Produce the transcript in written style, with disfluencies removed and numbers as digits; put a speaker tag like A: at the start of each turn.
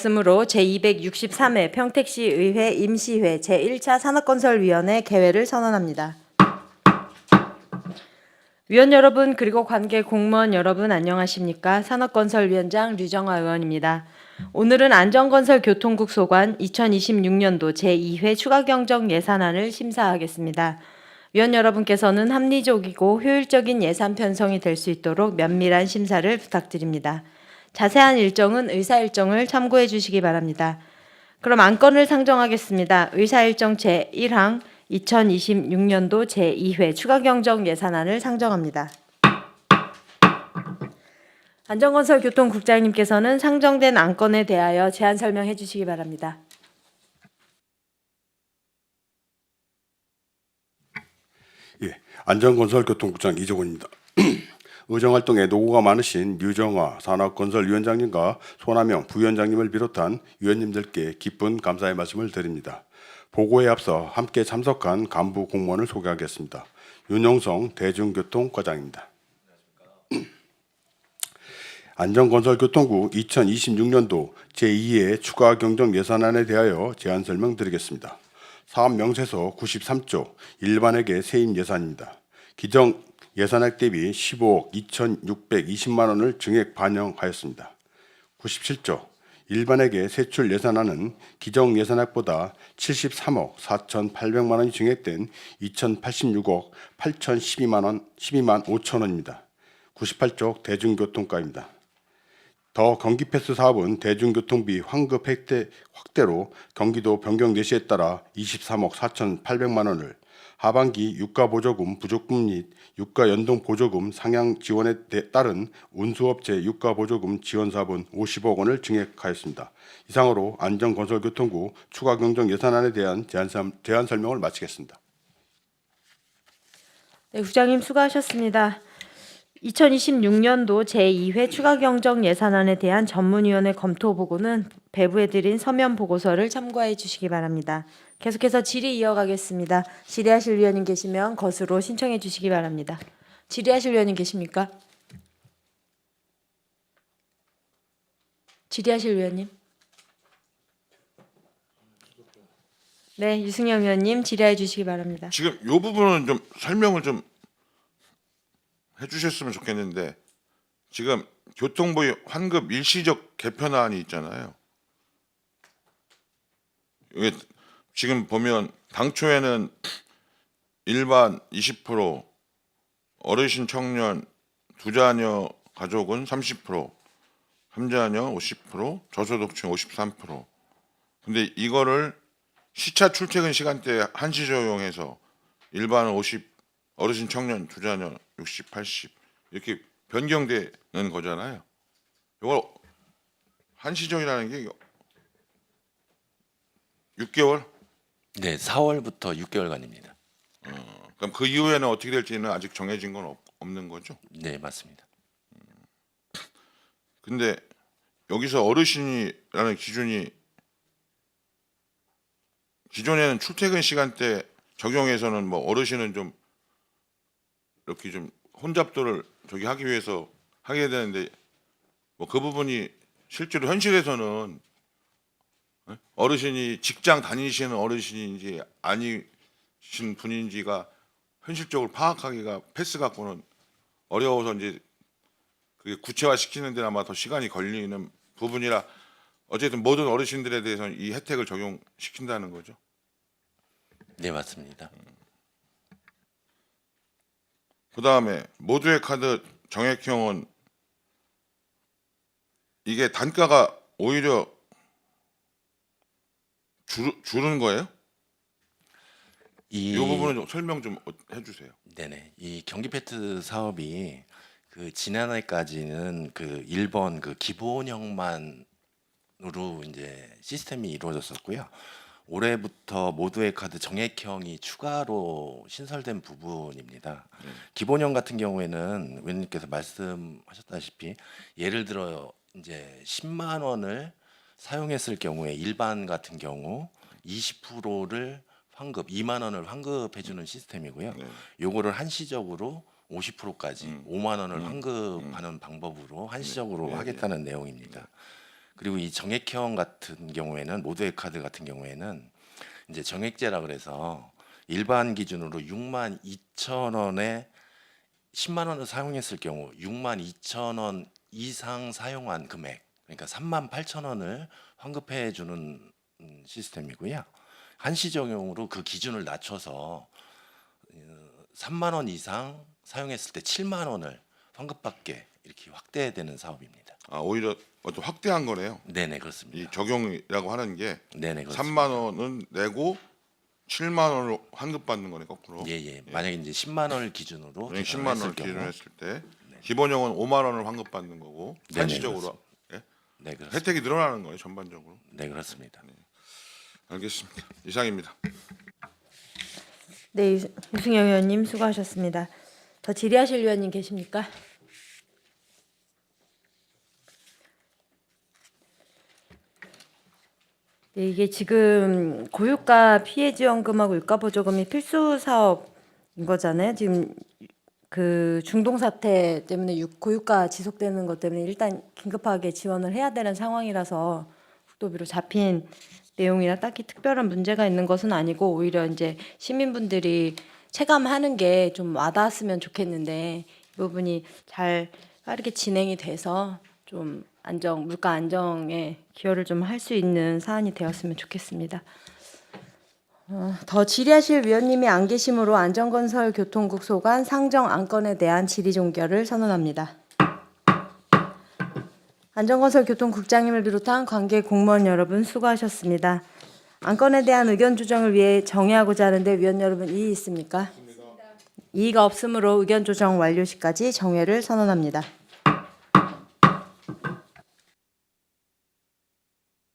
A: 으로 제263회 평택시 의회 임시회 제1차 산업건설위원회 개회를 선언합니다. 위원 여러분 그리고 관계 공무원 여러분 안녕하십니까? 산업건설위원장 류정화 의원입니다. 오늘은 안전건설교통국 소관 2026년도 제2회 추가경정 예산안을 심사하겠습니다. 위원 여러분께서는 합리적이고 효율적인 예산 편성이 될 수 있도록 면밀한 심사를 부탁드립니다. 자세한 일정은 의사일정을 참고해 주시기 바랍니다. 그럼 안건을 상정하겠습니다. 의사일정 제1항 2026년도 제2회 추가경정 예산안을 상정합니다. 안전건설교통국장님께서는 상정된 안건에 대하여 제안 설명해 주시기 바랍니다.
B: 예, 안전건설교통국장 이종훈입니다. 의정활동에 노고가 많으신 류정화 산업건설위원장님과 손하명 부위원장님을 비롯한 위원님들께 깊은 감사의 말씀을 드립니다. 보고에 앞서 함께 참석한 간부 공무원을 소개하겠습니다. 윤용성 대중교통과장입니다. 안전건설교통국 2026년도 제2회 추가경정 예산안에 대하여 제안 설명드리겠습니다. 사업 명세서 93조 일반회계 세입 예산입니다. 기정 예산액 대비 15억 2,620만 원을 증액 반영하였습니다. 97조 일반회계 세출 예산안은 기정 예산액보다 73억 4,800만 원이 증액된 2,086억 8,012만 5천 원입니다. 98조 대중교통과입니다. 더 경기패스 사업은 대중교통비 환급 혜택 확대로 경기도 변경 내시에 따라 23억 4,800만 원을 하반기 유가보조금 부족금 및 유가연동보조금 상향 지원에 따른 운수업체 유가보조금 지원사분 50억 원을 증액하였습니다. 이상으로 안전건설교통국 추가경정 예산안에 대한 제안 설명을 마치겠습니다.
A: 네, 국장님 수고하셨습니다. 2026년도 제2회 추가경정 예산안에 대한 전문위원회 검토 보고는 배부해드린 서면 보고서를 참고해 주시기 바랍니다. 계속해서 질의 이어가겠습니다. 질의하실 위원님 계시면 것으로 신청해 주시기 바랍니다. 질의하실 위원님 계십니까? 질의하실 위원님. 네, 유승현 위원님 질의해 주시기 바랍니다.
C: 지금 이 부분은 좀 설명을 좀 해주셨으면 좋겠는데, 지금 교통부 환급 일시적 개편안이 있잖아요. 이게 지금 보면 당초에는 일반 20%, 어르신 청년 두 자녀 가족은 30%, 3자녀 50%, 저소득층 53%. 근데 이거를 시차 출퇴근 시간대에 한시 적용해서 일반은 50, 어르신 청년 두 자녀 60, 80 이렇게 변경되는 거잖아요. 이걸 한시적이라는 게 6개월?
D: 네, 4월부터 6개월간입니다.
C: 그럼 그 이후에는 어떻게 될지는 아직 정해진 건 없는 거죠?
D: 네, 맞습니다.
C: 근데 여기서 어르신이라는 기준이 기존에는 출퇴근 시간대 적용해서는 뭐 어르신은 좀 이렇게 좀 혼잡도를 저기 하기 위해서 하게 되는데, 뭐 그 부분이 실제로 현실에서는 어르신이 직장 다니시는 어르신인지 아니신 분인지가 현실적으로 파악하기가 패스 갖고는 어려워서 이제 그게 구체화 시키는 데는 아마 더 시간이 걸리는 부분이라 어쨌든 모든 어르신들에 대해서는 이 혜택을 적용시킨다는 거죠.
D: 네, 맞습니다.
C: 그 다음에 모두의 카드 정액형은 이게 단가가 오히려 줄은 거예요? 이 부분은 좀 설명 좀 해주세요.
D: 네네. 이 경기패트 사업이 그 지난해까지는 그 1번 그 기본형만으로 이제 시스템이 이루어졌었고요. 올해부터 모두의 카드 정액형이 추가로 신설된 부분입니다. 기본형 같은 경우에는 위원님께서 말씀하셨다시피 예를 들어 이제 10만 원을 사용했을 경우에 일반 같은 경우 20%를 환급, 2만 원을 환급해주는 시스템이고요.
C: 네.
D: 요거를 한시적으로 50%까지 5만 원을 환급하는 방법으로 한시적으로
C: 네, 네,
D: 하겠다는 내용입니다. 그리고 이 정액형 같은 경우에는 모두의 카드 같은 경우에는 이제 정액제라 그래서 일반 기준으로 62,000원에 10만 원을 사용했을 경우 62,000원 이상 사용한 금액, 그러니까 38,000원을 환급해 주는 시스템이고요. 한시적용으로 그 기준을 낮춰서 3만 원 이상 사용했을 때 7만 원을 환급받게 이렇게 확대되는 사업입니다.
C: 아, 오히려 어떤 확대한 거네요.
D: 네네 그렇습니다.
C: 이 적용이라고 하는 게
D: 네네 그렇습니다.
C: 3만 원은 내고 7만 원을 환급받는 거네 거꾸로.
D: 예예. 만약에 이제 10만 원을 기준으로
C: 만약
D: 계산을
C: 10만
D: 했을
C: 원을
D: 경우,
C: 기준으로 했을 때 기본형은 5만 원을 환급받는 거고
D: 네네,
C: 한시적으로 예?
D: 네 그렇습니다.
C: 혜택이 늘어나는 거예요 전반적으로.
D: 네 그렇습니다.
C: 알겠습니다. 이상입니다.
A: 네, 유승영 의원님 수고하셨습니다. 더 질의하실 의원님 계십니까? 네, 이게 지금 고유가 피해지원금하고 유가보조금이 필수 사업인 거잖아요. 지금 그 중동 사태 때문에 고유가 지속되는 것 때문에 일단 긴급하게 지원을 해야 되는 상황이라서 국도비로 잡힌 내용이라 딱히 특별한 문제가 있는 것은 아니고 오히려 이제 시민분들이 체감하는 게 좀 와닿았으면 좋겠는데 이 부분이 잘 빠르게 진행이 돼서 좀 물가 안정에 기여를 좀 할 수 있는 사안이 되었으면 좋겠습니다. 더 질의하실 위원님이 안 계시므로 안전건설교통국 소관 상정 안건에 대한 질의 종결을 선언합니다. 안전건설교통국장님을 비롯한 관계 공무원 여러분 수고하셨습니다. 안건에 대한 의견 조정을 위해 정의하고자 하는데 위원 여러분 이의 있습니까? 이의가 없으므로 의견 조정 완료 시까지 정회를 선언합니다.